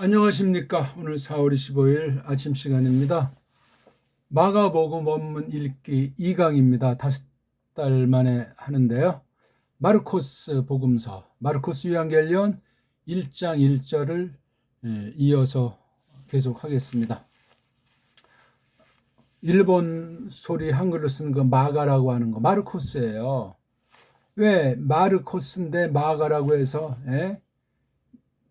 안녕하십니까. 오늘 4월 25일 아침 시간입니다. 마가복음 원문 읽기 2강입니다. 5달 만에 하는데요. 마르코스 복음서, 마르코스 요한계시록 1장 1절을 이어서 계속하겠습니다. 일본 소리 한글로 쓴 그 마가라고 하는 거 마르코스예요. 왜 마르코스인데 마가라고 해서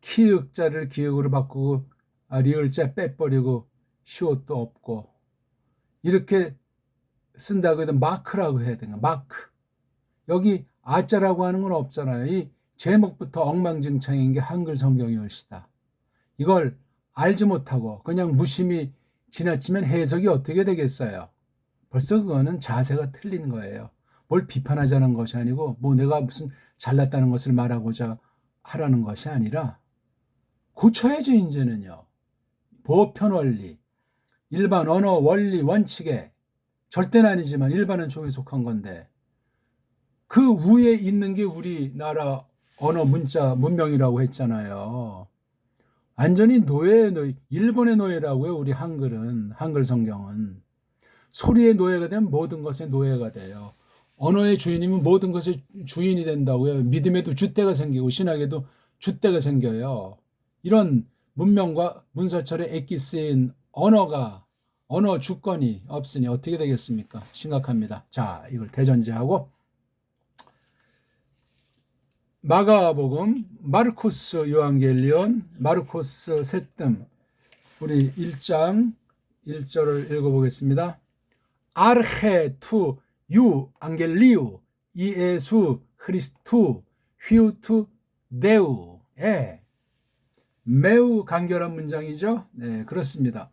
키읔자를 기역으로 바꾸고 리을자 빼버리고 시옷도 없고 이렇게 쓴다고 해도 마크라고 해야 되나? 마크. 여기 아자라고 하는 건 없잖아요. 이 제목부터 엉망진창인 게 한글 성경이올시다. 이걸 알지 못하고 그냥 무심히 지나치면 해석이 어떻게 되겠어요? 벌써 그거는 자세가 틀린 거예요. 뭘 비판하자는 것이 아니고 뭐 내가 무슨 잘났다는 것을 말하고자 하라는 것이 아니라 고쳐야죠. 이제는요. 보편 원리, 일반 언어 원리 원칙에 절대는 아니지만 일반은 종에 속한 건데 그 위에 있는 게 우리나라 언어 문자 문명이라고 했잖아요. 완전히 노예의 노예, 일본의 노예라고요. 우리 한글은, 한글 성경은 소리의 노예가 되면 모든 것의 노예가 돼요. 언어의 주인이면 모든 것의 주인이 된다고요. 믿음에도 줏대가 생기고 신학에도 줏대가 생겨요. 이런 문명과 문서철에 액기 쓰인 언어 주권이 없으니 어떻게 되겠습니까? 심각합니다. 자, 이걸 대전제하고 마가복음, 마르코스 요한계시록, 마르코스 세뜸 우리 1장 1절을 읽어보겠습니다. 아르헤 투 유 앙겔리우 이에수 크리스투 휘우투 데우. 매우 간결한 문장이죠. 네, 그렇습니다.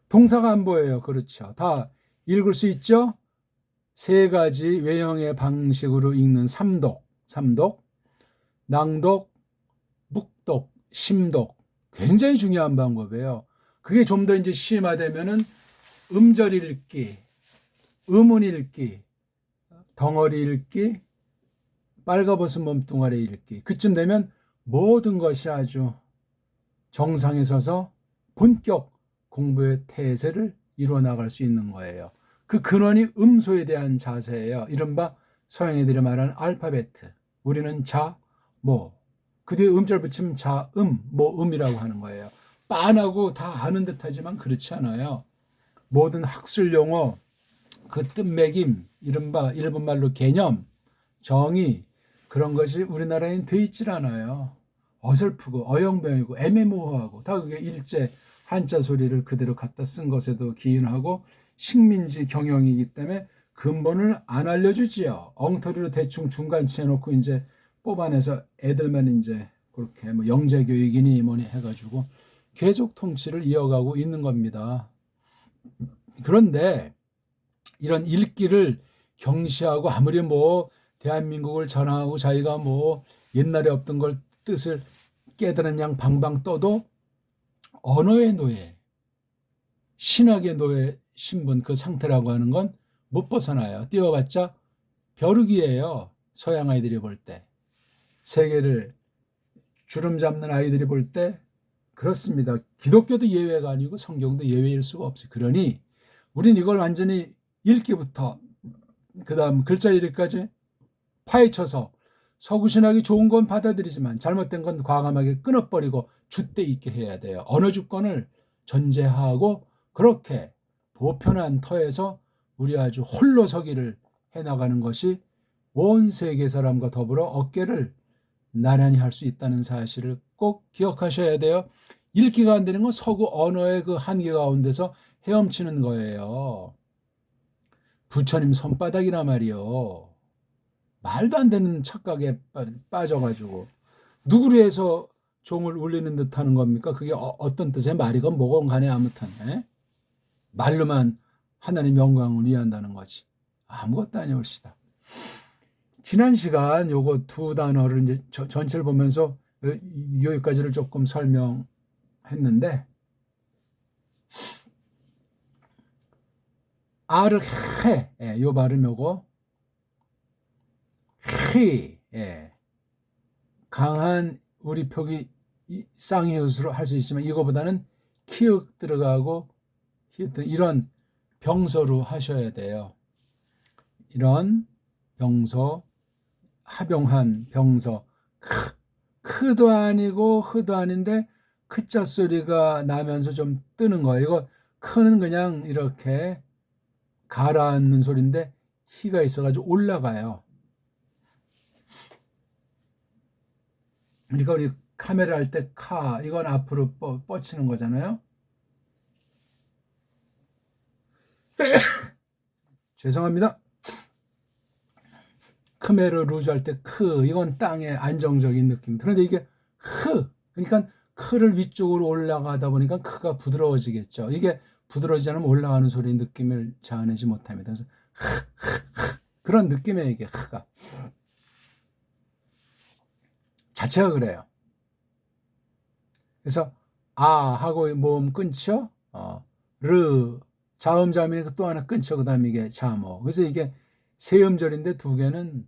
동사가 안 보여요. 그렇죠. 다 읽을 수 있죠? 세 가지 외형의 방식으로 읽는 삼독, 낭독, 묵독, 심독. 굉장히 중요한 방법이에요. 그게 좀 더 이제 심화되면은 음절 읽기, 음운 읽기, 덩어리 읽기, 빨가벗은 몸뚱아리 읽기. 그쯤 되면 모든 것이 아주 정상에 서서 본격 공부의 태세를 이루어 나갈 수 있는 거예요. 그 근원이 음소에 대한 자세예요. 이른바 서양 애들이 말하는 알파베트. 우리는 자, 모. 그 뒤에 음절 붙이면 자, 모음이라고 하는 거예요. 빤하고 다 아는 듯하지만 그렇지 않아요. 모든 학술 용어, 그 뜻매김, 이른바 일본말로 개념, 정의, 그런 것이 우리나라에는 돼 있질 않아요. 어설프고 어영병이고 애매모호하고 다 그게 일제 한자 소리를 그대로 갖다 쓴 것에도 기인하고 식민지 경영이기 때문에 근본을 안 알려주지요. 엉터리로 대충 중간치 해놓고 이제 뽑아내서 애들만 이제 그렇게 뭐 영재교육이니 뭐니 해가지고 계속 통치를 이어가고 있는 겁니다. 그런데 이런 읽기를 경시하고 아무리 뭐 대한민국을 전하고 자기가 뭐 옛날에 없던 걸 뜻을 깨달은 양 방방 떠도 언어의 노예, 신학의 노예 신분 그 상태라고 하는 건 못 벗어나요. 뛰어봤자 벼룩이에요. 서양 아이들이 볼 때. 세계를 주름 잡는 아이들이 볼 때 그렇습니다. 기독교도 예외가 아니고 성경도 예외일 수가 없어요. 그러니 우린 이걸 완전히 읽기부터 그 다음 글자 읽기까지 파헤쳐서 서구신학이 좋은 건 받아들이지만 잘못된 건 과감하게 끊어버리고 줏대 있게 해야 돼요. 언어 주권을 전제하고 그렇게 보편한 터에서 우리 아주 홀로 서기를 해나가는 것이 온 세계 사람과 더불어 어깨를 나란히 할 수 있다는 사실을 꼭 기억하셔야 돼요. 읽기가 안 되는 건 서구 언어의 그 한계 가운데서 헤엄치는 거예요. 부처님 손바닥이나 말이요. 말도 안 되는 착각에 빠져가지고 누구를 해서 종을 울리는 듯 하는 겁니까? 그게 어떤 뜻의 말이건 뭐건 간에 아무튼 말로만 하나님 영광을 위한다는 거지. 아무것도 아니올시다. 지난 시간 요거 두 단어를 이제 전체를 보면서 여기까지를 조금 설명했는데 아르헤 요 발음 요거 히 강한 우리 표기 쌍이웃으로 할 수 있지만 이거보다는 키읔 들어가고 이런 병서로 하셔야 돼요. 이런 병서, 합용한 병서. 크도 아니고 흐도 아닌데 크자 소리가 나면서 좀 뜨는 거예요. 이거 크는 그냥 이렇게 가라앉는 소리인데 희가 있어가지고 올라가요. 그러니까 우리 카메라 할 때 카, 이건 앞으로 뻗치는 거잖아요. 죄송합니다. 크메르 루즈 할 때 크, 이건 땅의 안정적인 느낌. 그런데 이게 흐, 그러니까 크를 위쪽으로 올라가다 보니까 크가 부드러워지겠죠. 이게 부드러워지지 않으면 올라가는 소리의 느낌을 자아내지 못합니다. 그래서 그런 느낌이에요, 이게 흐가. 자체가 그래요. 그래서 아 하고 모음 끊죠. 르 자음자음이니까 또 하나 끊죠. 그 다음에 이게 자모. 그래서 이게 세 음절인데 두 개는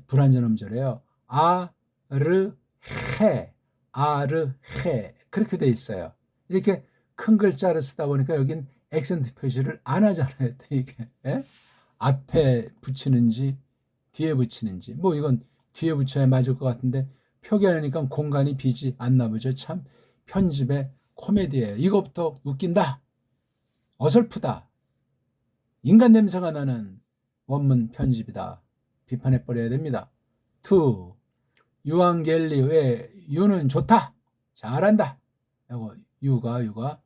불완전 음절이에요. 아, 르, 해, 아, 르, 해 그렇게 돼 있어요. 이렇게 큰 글자를 쓰다 보니까 여긴 액센트 표시를 안 하잖아요. 이게 앞에 붙이는지 뒤에 붙이는지 뭐 이건 뒤에 붙여야 맞을 것 같은데 표기하니까 공간이 비지 않나 보죠. 참 편집의 코미디예요. 이것부터 웃긴다, 어설프다, 인간 냄새가 나는 원문 편집이다. 비판해버려야 됩니다. 2. 유한겔리의 유는 좋다, 잘한다. 이거 유가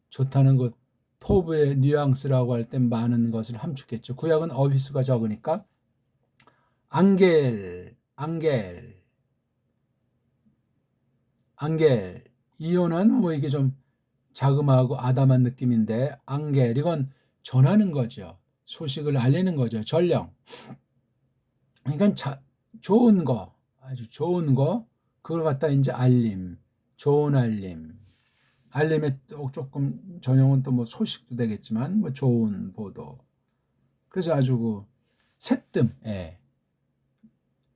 좋다는 것, 토브의 뉘앙스라고 할 때 많은 것을 함축했죠. 구약은 어휘수가 적으니까 앙겔 이혼은 뭐 이게 좀 자그마하고 아담한 느낌인데 앙겔 이건 전하는 거죠. 소식을 알리는 거죠. 전령. 그러니까 좋은 거, 아주 좋은 거, 그걸 갖다 이제 알림, 좋은 알림. 알림에 조금 전용은 또 뭐 소식도 되겠지만 뭐 좋은 보도. 그래서 아주 그 새뜸,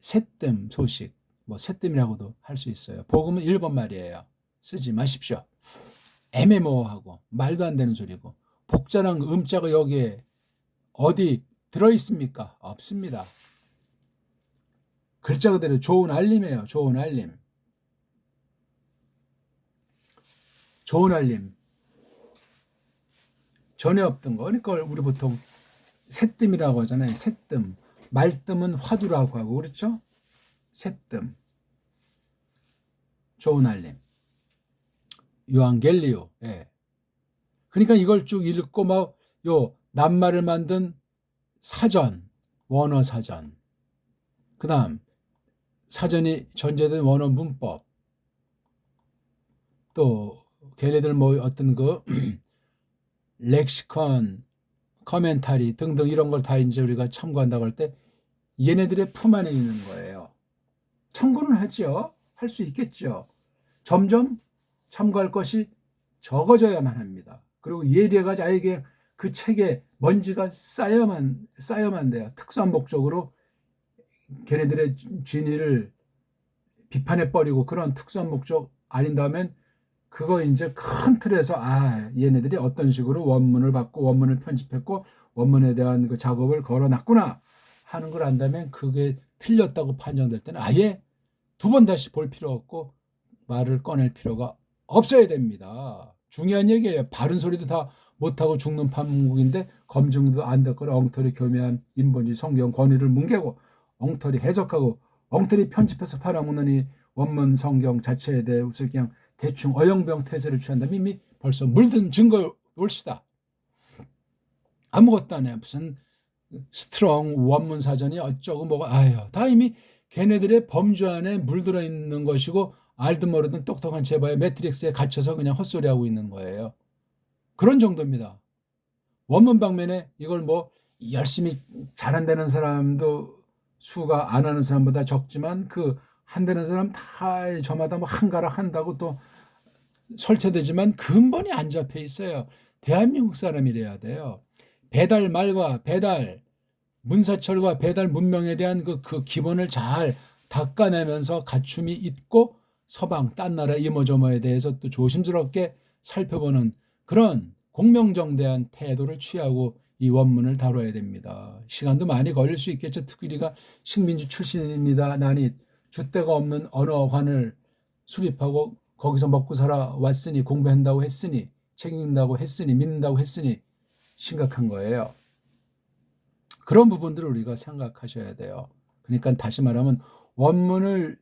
새뜸 소식, 뭐 새뜸이라고도 할 수 있어요. 복음은 일본 말이에요. 쓰지 마십시오. 애매모호하고 말도 안 되는 소리고 복잡한 음자가 여기에 어디 들어있습니까? 없습니다. 글자 그대로 좋은 알림이에요. 좋은 알림. 좋은 알림. 전에 없던 거. 그러니까 우리 보통 새뜸이라고 하잖아요. 새뜸. 말뜸은 화두라고 하고 그렇죠? 새뜸. 좋은 알림. 유한겔리오. 그러니까 이걸 쭉 읽고 막 요 낱말을 만든 사전, 원어 사전. 그다음 사전이 전제된 원어 문법. 또 걔네들 뭐 어떤 그 렉시컨, 커멘타리 등등 이런 걸 다 이제 우리가 참고한다고 할 때 얘네들의 품 안에 있는 거예요. 참고는 하죠. 할 수 있겠죠. 점점 참고할 것이 적어져야만 합니다. 그리고 예리가 자에게 그 책에 먼지가 쌓여만 돼요. 특수한 목적으로 걔네들의 진위를 비판해버리고 그런 특수한 목적 아닌다면 그거 이제 큰 틀에서 얘네들이 어떤 식으로 원문을 받고 원문을 편집했고 원문에 대한 그 작업을 걸어놨구나 하는 걸 안다면 그게 틀렸다고 판정될 때는 아예 두 번 다시 볼 필요 없고 말을 꺼낼 필요가 없어야 됩니다. 중요한 얘기예요. 바른 소리도 다 못하고 죽는 판국인데 검증도 안 됐거나 엉터리 교묘한 인본주의 성경 권위를 뭉개고 엉터리 해석하고 엉터리 편집해서 팔아먹는 이 원문 성경 자체에 대해 우선 그냥 대충 어영부영 태세를 취한다면 이미 벌써 물든 증거 올시다. 아무것도 안 해요. 무슨 스트롱 원문 사전이 어쩌고 뭐가 다 이미 걔네들의 범주 안에 물들어 있는 것이고 알든 모르든 똑똑한 제바의 매트릭스에 갇혀서 그냥 헛소리하고 있는 거예요. 그런 정도입니다. 원문 방면에 이걸 뭐 열심히 잘한다는 사람도 수가 안 하는 사람보다 적지만 그 한다는 사람 다 저마다 뭐 한가락 한다고 또 설치되지만 근본이 안 잡혀 있어요. 대한민국 사람이래야 돼요. 배달 말과 배달 문사철과 배달 문명에 대한 그 기본을 잘 닦아내면서 갖춤이 있고 서방 딴 나라 이모저모에 대해서 또 조심스럽게 살펴보는 그런 공명정대한 태도를 취하고 이 원문을 다뤄야 됩니다. 시간도 많이 걸릴 수 있겠죠. 특히 우리가 식민지 출신입니다. 나니 줏대가 없는 언어관을 수립하고 거기서 먹고 살아 왔으니 공부한다고 했으니 책임진다고 했으니 믿는다고 했으니 심각한 거예요. 그런 부분들을 우리가 생각하셔야 돼요. 그러니까 다시 말하면 원문을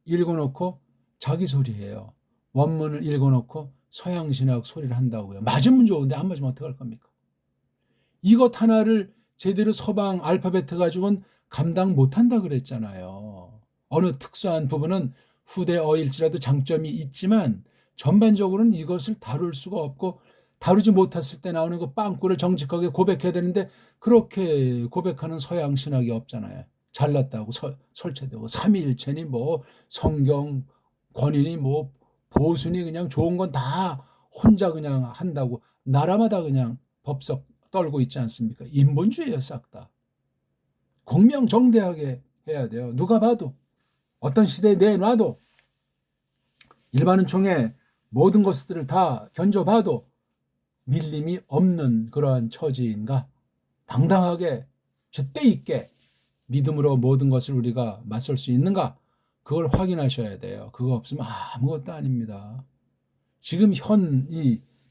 읽어놓고 자기 소리예요. 원문을 읽어놓고 서양신학 소리를 한다고요. 맞으면 좋은데 안 맞으면 어떡할 겁니까? 이것 하나를 제대로 서방 알파벳 가지고는 감당 못한다 그랬잖아요. 어느 특수한 부분은 후대 어일지라도 장점이 있지만 전반적으로는 이것을 다룰 수가 없고 다루지 못했을 때 나오는 그 빵꾸를 정직하게 고백해야 되는데 그렇게 고백하는 서양 신학이 없잖아요. 잘났다고 설치되고 삼위일체니 뭐 성경 권인이 뭐 보수니 그냥 좋은 건 다 혼자 그냥 한다고 나라마다 그냥 법석 떨고 있지 않습니까? 인본주의예요, 싹 다. 공명정대하게 해야 돼요. 누가 봐도 어떤 시대에 내놔도 일반은총의 모든 것들을 다 견져봐도 밀림이 없는 그러한 처지인가? 당당하게 줏대 있게 믿음으로 모든 것을 우리가 맞설 수 있는가? 그걸 확인하셔야 돼요. 그거 없으면 아무것도 아닙니다. 지금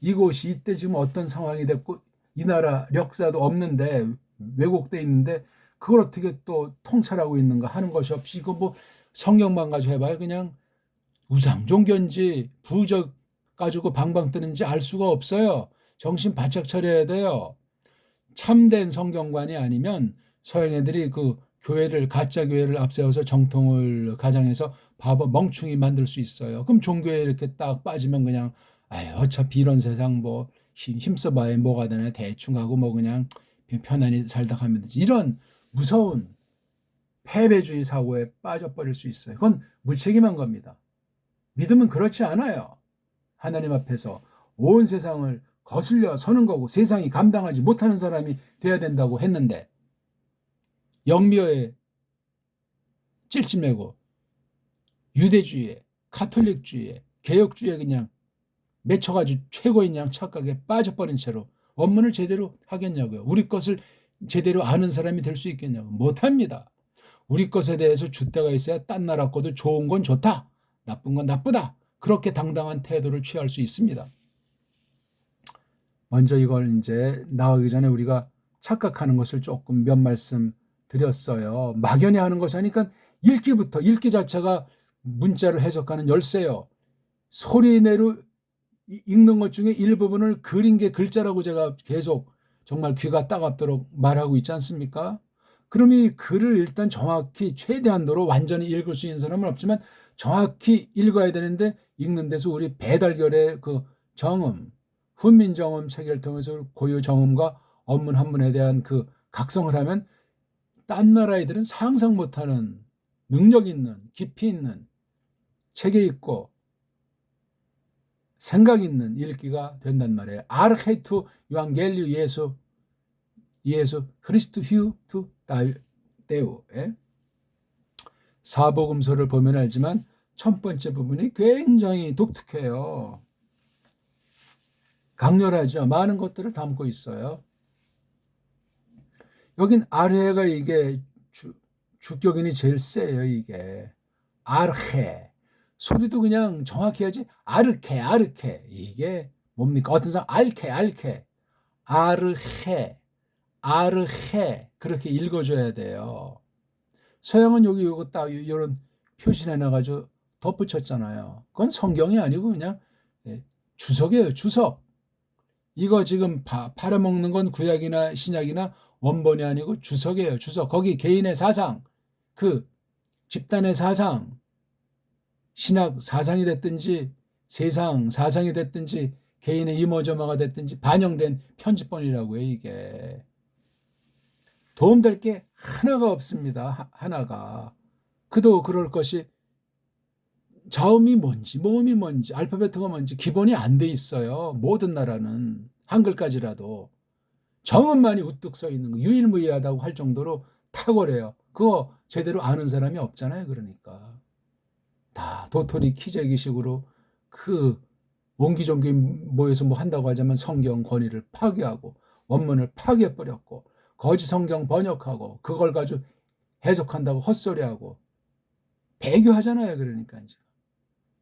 이곳이 이때 지금 어떤 상황이 됐고 이 나라 역사도 없는데 왜곡돼 있는데 그걸 어떻게 또 통찰하고 있는가 하는 것이 없이 이거 뭐 성경만 가지고 해봐야 그냥 우상 종교인지 부적 가지고 방방 뜨는지 알 수가 없어요. 정신 바짝 차려야 돼요. 참된 성경관이 아니면 서양 애들이 그 교회를 가짜 교회를 앞세워서 정통을 가장해서 바보 멍충이 만들 수 있어요. 그럼 종교에 이렇게 딱 빠지면 그냥 어차피 이런 세상 뭐 힘써봐야 뭐가 되나 대충 하고 뭐 그냥 편안히 살다 가면 되지. 이런 무서운 패배주의 사고에 빠져버릴 수 있어요. 그건 무책임한 겁니다. 믿음은 그렇지 않아요. 하나님 앞에서 온 세상을 거슬려 서는 거고 세상이 감당하지 못하는 사람이 돼야 된다고 했는데 영미어에 찔찔매고 유대주의에 가톨릭주의에 개혁주의에 그냥 맺혀가지고 최고인 양 착각에 빠져버린 채로 원문을 제대로 하겠냐고요. 우리 것을 제대로 아는 사람이 될 수 있겠냐고. 못합니다. 우리 것에 대해서 줏대가 있어야 딴 나라 거도 좋은 건 좋다. 나쁜 건 나쁘다. 그렇게 당당한 태도를 취할 수 있습니다. 먼저 이걸 이제 나가기 전에 우리가 착각하는 것을 조금 몇 말씀 드렸어요. 막연히 하는 것이 아니까 읽기 자체가 문자를 해석하는 열쇠요. 소리내로 읽는 것 중에 일부분을 그린 게 글자라고 제가 계속 정말 귀가 따갑도록 말하고 있지 않습니까? 그럼 이 글을 일단 정확히 최대한도로 완전히 읽을 수 있는 사람은 없지만 정확히 읽어야 되는데 읽는 데서 우리 배달결의 그 정음, 훈민정음 체계를 통해서 고유 정음과 언문 한문에 대한 그 각성을 하면 딴 나라 애들은 상상 못하는 능력 있는 깊이 있는 체계 있고 생각 있는 읽기가 된단 말이에요. 아르헤투 유앙겔리우 예수 크리스투 휴투 데우. 사복음서를 보면 알지만 첫 번째 부분이 굉장히 독특해요. 강렬하죠. 많은 것들을 담고 있어요. 여긴 아르헤가 이게 주격인이 제일 세요. 이게 아르헤 소리도 그냥 정확히 해야지. 아르케 이게 뭡니까? 어떤 사람 알케 아르헤 그렇게 읽어줘야 돼요. 서양은 여기 요거 딱 이런 표시를 해놔가지고 덧붙였잖아요. 그건 성경이 아니고 그냥 주석이에요. 주석. 이거 지금 팔아먹는 건 구약이나 신약이나 원본이 아니고 주석이에요. 주석. 거기 개인의 사상, 그 집단의 사상, 신학 사상이 됐든지 세상 사상이 됐든지 개인의 이모저모가 됐든지 반영된 편집본이라고 해요. 이게 도움될 게 하나가 없습니다. 하나가. 그도 그럴 것이 자음이 뭔지 모음이 뭔지 알파벳가 뭔지 기본이 안 돼 있어요. 모든 나라는 한글까지라도 정음만이 우뚝 서 있는 거 유일무이하다고 할 정도로 탁월해요. 그거 제대로 아는 사람이 없잖아요. 그러니까 다 도토리 키재기식으로 그 옹기종기 모여서 뭐 한다고 하자면 성경 권위를 파괴하고 원문을 파괴해버렸고 거짓 성경 번역하고 그걸 가지고 해석한다고 헛소리하고 배교하잖아요. 그러니까 이제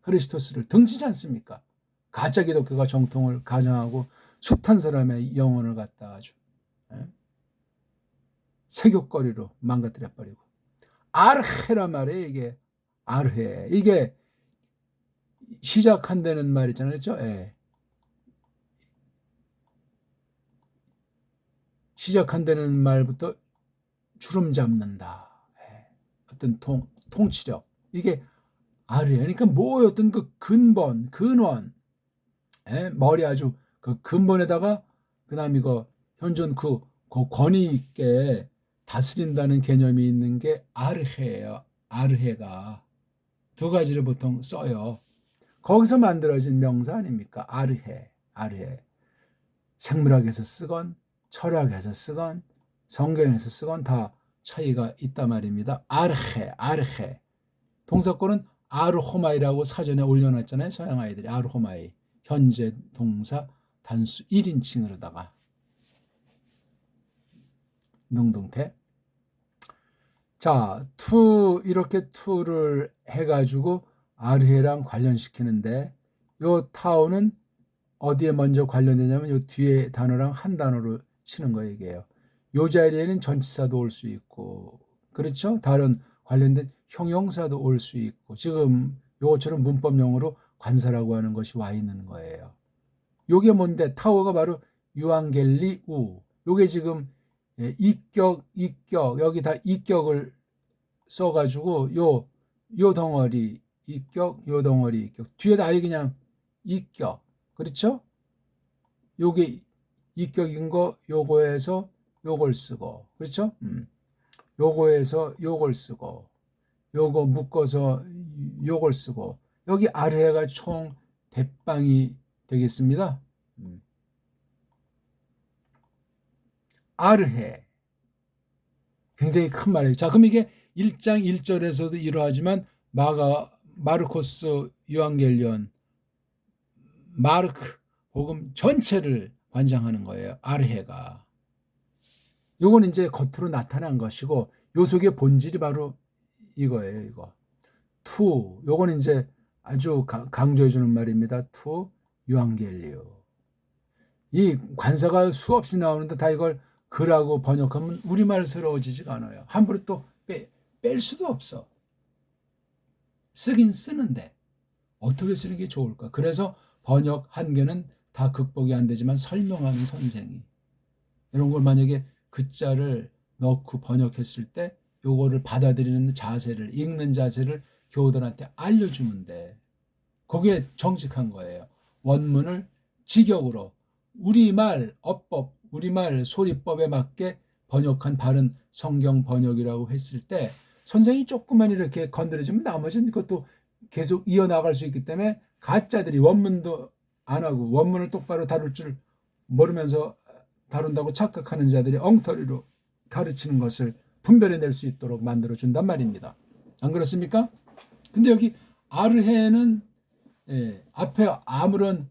크리스토스를 등지지 않습니까? 가짜 기독교가 정통을 가장하고 숱한 사람의 영혼을 갖다 아주 세교거리로 망가뜨려버리고 아르헤란 말이에요. 이게 아르헤, 이게 시작한다는 말 있잖아요. 그렇죠? 예. 시작한다는 말부터 주름 잡는다. 예. 어떤 통치력, 이게 아르헤. 그러니까 뭐 어떤 그 근원, 예? 머리 아주 그 근본에다가 그다음 이거 현존 그 권위 있게 다스린다는 개념이 있는 게 아르헤예요. 아르헤가 두 가지를 보통 써요. 거기서 만들어진 명사 아닙니까? 아르헤, 아르헤. 생물학에서 쓰건 철학에서 쓰건 성경에서 쓰건 다 차이가 있단 말입니다. 아르헤, 아르헤. 동사권은 아르호마이라고 사전에 올려놨잖아요. 서양 아이들이 아르호마이. 현재 동사 단수 1인칭으로다가 능동태. 자, 이렇게 투를 해가지고 아르헤랑 관련시키는데 요 타오는 어디에 먼저 관련되냐면 요 뒤에 단어랑 한 단어로 치는 거예요. 이게요. 요 자리에는 전치사도 올 수 있고 그렇죠? 다른 관련된 형용사도 올 수 있고 지금 요것처럼 문법용어로 관사라고 하는 것이 와 있는 거예요. 요게 뭔데? 타오가 바로 유앙겔리우. 요게 지금 이격 여기 다 이격을 써가지고 요 덩어리 이격, 요 덩어리 이격 뒤에다 아예 그냥 이격 그렇죠? 요게 이격인 거 요거에서 요걸 쓰고 그렇죠? 요거에서 요걸 쓰고 요거 묶어서 요걸 쓰고 여기 아래가 총 대빵이 되겠습니다. 아르헤 굉장히 큰 말이에요. 자, 그럼 이게 1장 1절에서도 이러하지만 마르코스 요한겔리온 마르크 복음 전체를 관장하는 거예요. 아르헤가. 요건 이제 겉으로 나타난 것이고 요 속의 본질이 바로 이거예요. 이거. 요건 이제 아주 강조해 주는 말입니다. 요한겔리오. 이 관사가 수없이 나오는데 다 이걸 그라고 번역하면 우리말스러워지지가 않아요. 함부로 또 뺄 수도 없어. 쓰긴 쓰는데 어떻게 쓰는 게 좋을까? 그래서 번역 한계는 다 극복이 안 되지만 설명하는 선생이 이런 걸 만약에 글자를 넣고 번역했을 때 요거를 받아들이는 자세를 읽는 자세를 교우들한테 알려주면 돼. 그게 정직한 거예요. 원문을 직역으로 우리말 어법, 우리말 소리법에 맞게 번역한 바른 성경 번역이라고 했을 때 선생이 조금만 이렇게 건드려주면 나머지는 그것도 계속 이어나갈 수 있기 때문에 가짜들이 원문도 안 하고 원문을 똑바로 다룰 줄 모르면서 다룬다고 착각하는 자들이 엉터리로 가르치는 것을 분별해낼 수 있도록 만들어준단 말입니다. 안 그렇습니까? 근데 여기 아르헤는 앞에 아무런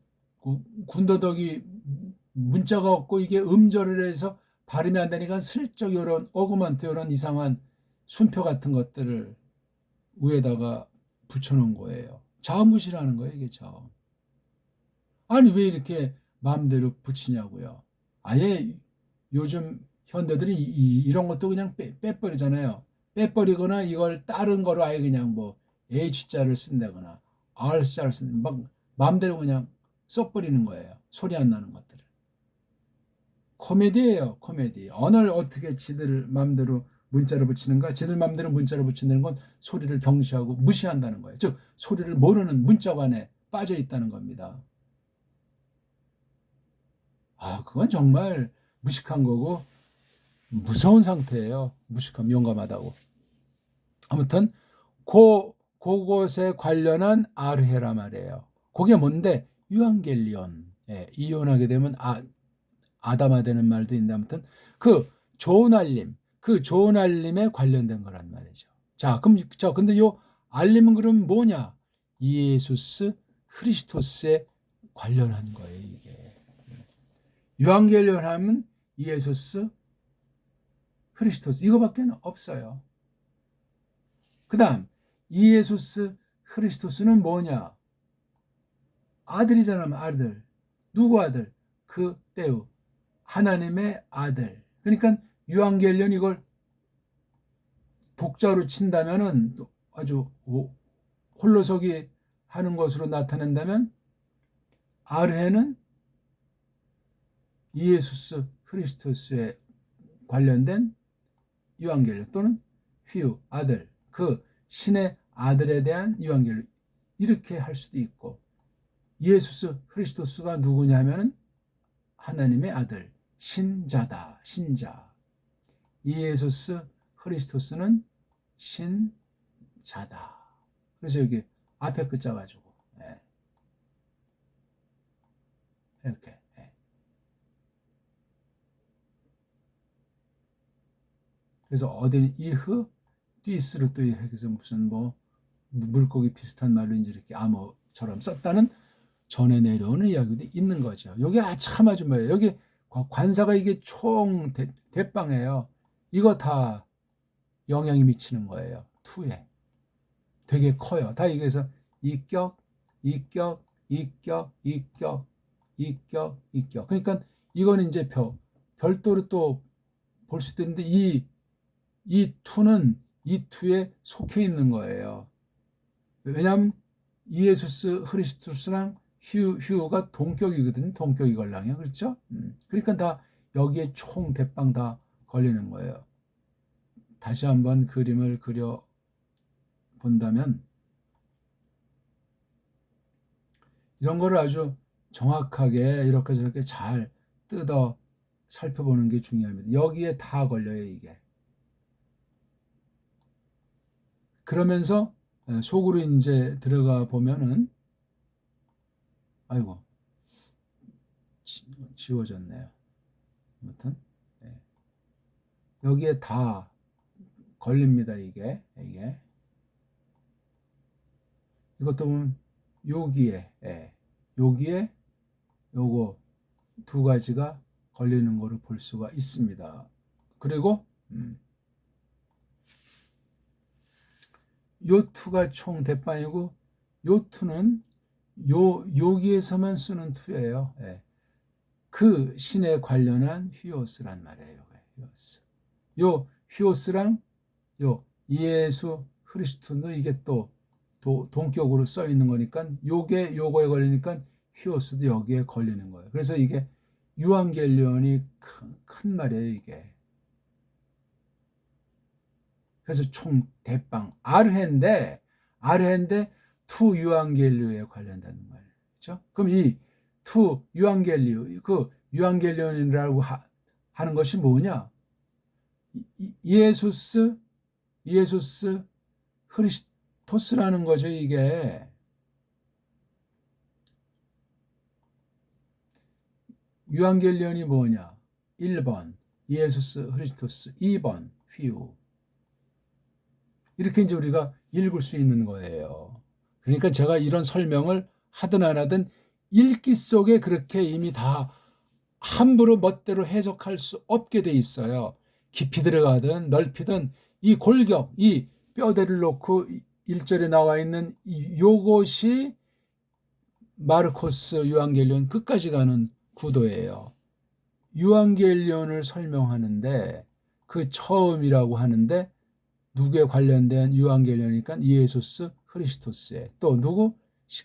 군더더기 문자가 없고 이게 음절을 해서 발음이 안 되니까 슬쩍 이런 어그먼트 이런 이상한 순표 같은 것들을 위에다가 붙여놓은 거예요. 자음무시라는 거예요. 이게 자음. 아니 왜 이렇게 마음대로 붙이냐고요. 아예 요즘 현대들이 이런 것도 그냥 빼버리잖아요. 빼버리거나 이걸 다른 거로 아예 그냥 뭐 H자를 쓴다거나 R자를 쓴다 막 마음대로 그냥 써버리는 거예요. 소리 안 나는 것들을. 코미디예요. 코미디. 언어를 어떻게 지들 마음대로 문자를 붙이는가? 지들 마음대로 문자를 붙이는 건 소리를 경시하고 무시한다는 거예요. 즉 소리를 모르는 문자관에 빠져 있다는 겁니다. 그건 정말 무식한 거고 무서운 상태예요. 무식함, 용감하다고. 아무튼 그것에 관련한 아르헤라 말이에요. 그게 뭔데? 유앙겔리온. 이혼하게 되면 아담아 되는 말도 있는데 아무튼 그 좋은 알림, 그 좋은 알림에 관련된 거란 말이죠. 자, 그럼 근데 요 알림은 그럼 뭐냐? 이에수스 크리스토스에 관련한 거예요, 이게. 유한겔리온 하면 이에수스 크리스토스 이거밖에 없어요. 그다음 이에수스 크리스토스는 뭐냐? 아들이잖아, 아들. 누구 아들? 그 때우 하나님의 아들. 그러니까 유한겔리온 이걸 독자로 친다면은 아주 홀로서기 하는 것으로 나타낸다면 아르헤는 이에수스 크리스토스에 관련된 유한겔리온 또는 휘우 아들 그 신의 아들에 대한 유한겔리온 이렇게 할 수도 있고 이에수스 크리스토스가 누구냐면은 하나님의 아들 신자다 신자 이에수스 크리스토스는 신자다. 그래서 여기 앞에 끝자 가지고 이렇게 그래서 어디는 이흐 띠스로 또 이렇게 해서 무슨 뭐 물고기 비슷한 말로 이제 이렇게 암호처럼 썼다는 전에 내려오는 이야기도 있는 거죠. 여기 참 아주 뭐예요. 여기 관사가 이게 총 대빵이에요. 이거 다 영향이 미치는 거예요. 투에 되게 커요. 다 이게서 이격, 이격, 이격, 이격, 이격, 이격. 그러니까 이거는 이제 별도로 또 볼 수도 있는데 이 투는 이 투에 속해 있는 거예요. 왜냐하면 이에수스 크리스토스랑 휴가 동격이거든요. 동격이 걸랑이요. 그렇죠? 그러니까 다 여기에 총 대빵 다 걸리는 거예요. 다시 한번 그림을 그려 본다면 이런 거를 아주 정확하게 이렇게 저렇게 잘 뜯어 살펴보는 게 중요합니다. 여기에 다 걸려요, 이게. 그러면서 속으로 이제 들어가 보면은 아이고 지워졌네요. 아무튼 여기에 다 걸립니다. 이게 이것도 보면 여기에 요거 두 가지가 걸리는 거를 볼 수가 있습니다. 그리고 요 투가 총 대빵이고 요 투는 여기에서만 쓰는 투예요. 그 신에 관련한 휘오스란 말이에요. 휘오스. 요 휘오스랑 요 예수 그리스도도 이게 또 동격으로 써 있는 거니까 요거에 걸리니까 휘오스도 여기에 걸리는 거예요. 그래서 이게 유한겔리온이 큰 말이에요, 이게. 그래서 총 대빵 아르헨데 투 유한겔리오에 관련되는 말이에요. 그렇죠? 그럼 이 투 유한겔리오 그 유한겔리온이라고 하는 것이 뭐냐? 예수스 크리스토스라는 거죠, 이게. 유한겔리온이 뭐냐? 1번 예수스 크리스토스, 2번 휘우. 이렇게 이제 우리가 읽을 수 있는 거예요. 그러니까 제가 이런 설명을 하든 안 하든 읽기 속에 그렇게 이미 다 함부로 멋대로 해석할 수 없게 돼 있어요. 깊이 들어가든 넓히든 이 골격, 이 뼈대를 놓고 1절에 나와 있는 요것이 마르코스 유한겔리온 끝까지 가는 구도예요. 유한겔리온을 설명하는데 그 처음이라고 하는데 누구에 관련된 유한겔리온이니까 예수스 크리스토스에 또 누구?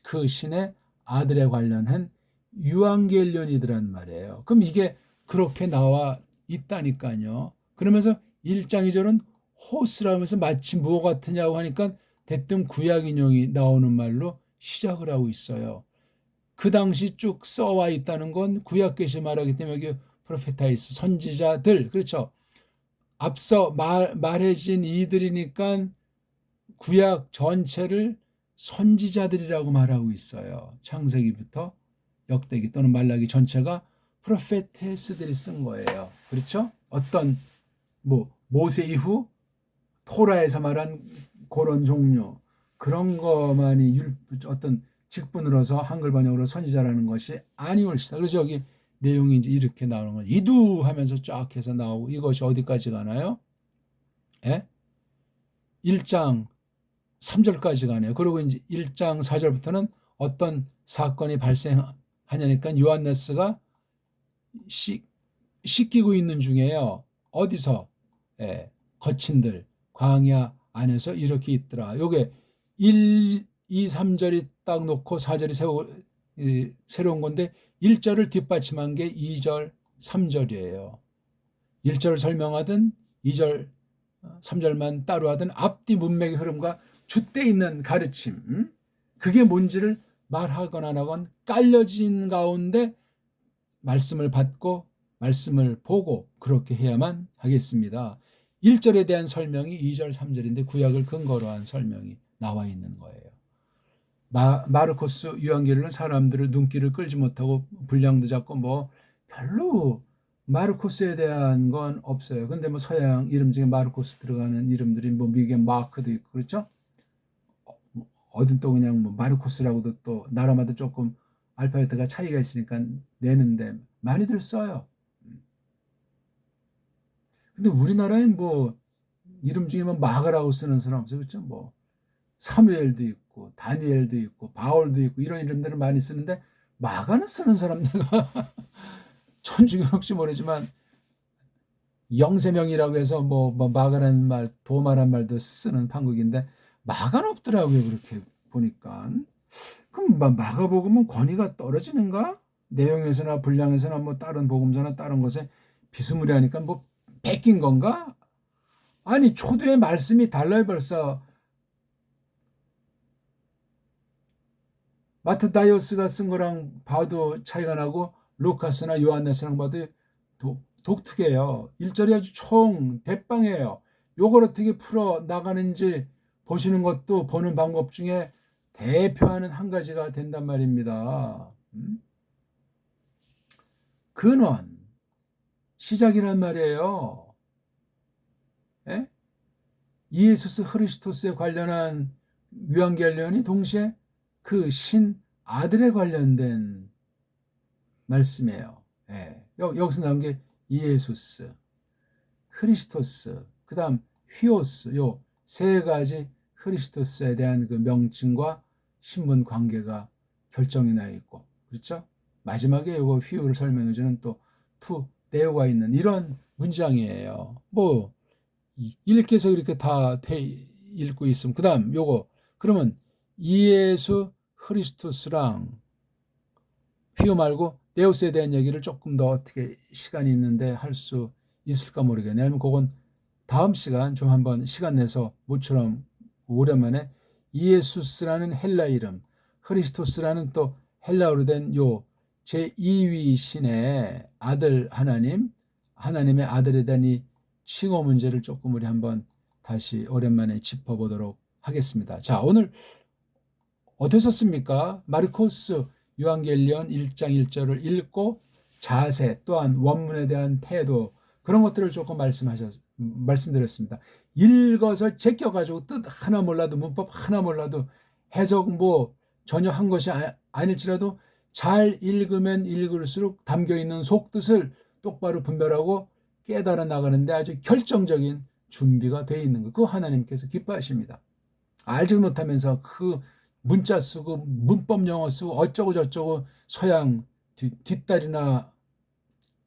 그 신의 아들에 관련한 유한겔리온이더란 말이에요. 그럼 이게 그렇게 나와 있다니까요. 그러면서 1장 2절은 호스라면서 마치 무엇 같으냐고 하니까 대뜸 구약 인용이 나오는 말로 시작을 하고 있어요. 그 당시 쭉 써와 있다는 건 구약 계시 말하기 때문에 여기 프로페타이스 선지자들 그렇죠. 앞서 말해진 이들이니까 구약 전체를 선지자들이라고 말하고 있어요. 창세기부터 역대기 또는 말라기 전체가 프로페테스들이 쓴 거예요. 그렇죠? 어떤 뭐 모세 이후 토라에서 말한 그런 종류, 그런 것만이 어떤 직분으로서 한글 번역으로 선지자라는 것이 아니올시다. 그래서 여기 내용이 이제 이렇게 나오는 거죠. 이두하면서 쫙 해서 나오고, 이것이 어디까지 가나요? 예? 1장 3절까지 가네요. 그리고 이제 1장 4절부터는 어떤 사건이 발생하냐니까 요한네스가 씻기고 있는 중에요. 어디서? 예, 거친들 광야 안에서 이렇게 있더라. 요게 1, 2, 3절이 딱 놓고 4절이 새로운 건데 1절을 뒷받침한 게 2절, 3절이에요. 1절을 설명하든 2절, 3절만 따로 하든 앞뒤 문맥의 흐름과 줏대 있는 가르침, 그게 뭔지를 말하거나 안 하건 깔려진 가운데 말씀을 받고 말씀을 보고 그렇게 해야만 하겠습니다. 1절에 대한 설명이 2절, 3절인데 구약을 근거로 한 설명이 나와 있는 거예요. 마르코스 요한계시록은 사람들을 눈길을 끌지 못하고 분량도 작고 뭐 별로 마르코스에 대한 건 없어요. 근데 뭐 서양 이름 중에 마르코스 들어가는 이름들이 뭐 미국의 마크도 있고 그렇죠? 어딘 또 그냥 뭐 마르코스라고도 또 나라마다 조금 알파벳가 차이가 있으니까 내는데 많이들 써요. 근데 우리나라엔 뭐 이름 중에 뭐 마가라고 쓰는 사람 없어요. 그렇죠? 뭐 사무엘도 있고 다니엘도 있고 바울도 있고 이런 이름들을 많이 쓰는데 마가는 쓰는 사람 내가 전중에 혹시 모르지만 영세명이라고 해서 뭐 마가라는 말, 도마란 말도 쓰는 판국인데 마가는 없더라고요. 그렇게 보니까. 그럼 마가복음은 권위가 떨어지는가? 내용에서나 분량에서나 뭐 다른 복음서나 다른 것에 비스무리하니까 뭐 베낀 건가? 아니 초두의 말씀이 달라요. 벌써 마트다이오스가 쓴 거랑 봐도 차이가 나고 루카스나 요한네스랑 봐도 독특해요. 1절이 아주 총 대빵이에요. 요걸 어떻게 풀어 나가는지 보시는 것도 보는 방법 중에 대표하는 한 가지가 된단 말입니다. 근원, 시작이란 말이에요. 예? 이에수스 흐리스토스에 관련한 유한겔리온이 동시에 그 신 아들에 관련된 말씀이에요. 예. 여기서 나온 게 이에수스, 흐리스토스, 그 다음 휘오스, 요 세 가지 흐리스토스에 대한 그 명칭과 신분 관계가 결정이 나 있고, 그렇죠? 마지막에 요거 휘오를 설명해주는 또 투 네오가 있는 이런 문장이에요. 뭐 이렇게 해서 이렇게 다 읽고 있음. 그 다음 요거 그러면 이예수 흐리스토스랑 휘오 말고 네오스에 대한 얘기를 조금 더 어떻게 시간이 있는데 할 수 있을까 모르겠네요. 아니면 그건 다음 시간 좀 한번 시간 내서 모처럼 오랜만에 이에수스라는 헬라 이름, 흐리스토스라는 또 헬라어로 된 요 제2위 신의 아들 하나님, 하나님의 아들에 대한 이 칭호 문제를 조금 우리 한번 다시 오랜만에 짚어보도록 하겠습니다. 자, 오늘 어떠셨습니까? 마르코스 요한겔리온 1장 1절을 읽고 자세 또한 원문에 대한 태도 그런 것들을 조금 말씀드렸습니다. 읽어서 제껴가지고 뜻 하나 몰라도 문법 하나 몰라도 해석 뭐 전혀 한 것이 아닐지라도 잘 읽으면 읽을수록 담겨있는 속뜻을 똑바로 분별하고 깨달아 나가는데 아주 결정적인 준비가 되어 있는 거. 그거 하나님께서 기뻐하십니다. 알지 못하면서 그 문자 쓰고 문법 영어 쓰고 어쩌고 저쩌고 서양 뒷다리나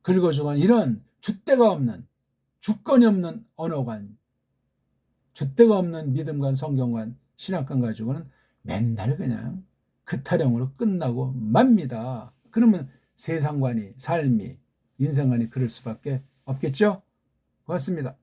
긁어주고 이런 줏대가 없는 주권이 없는 언어관 줏대가 없는 믿음관 성경관 신학관 가지고는 맨날 그냥 그 타령으로 끝나고 맙니다. 그러면 세상관이 삶이 인생관이 그럴 수밖에 없겠죠. 고맙습니다.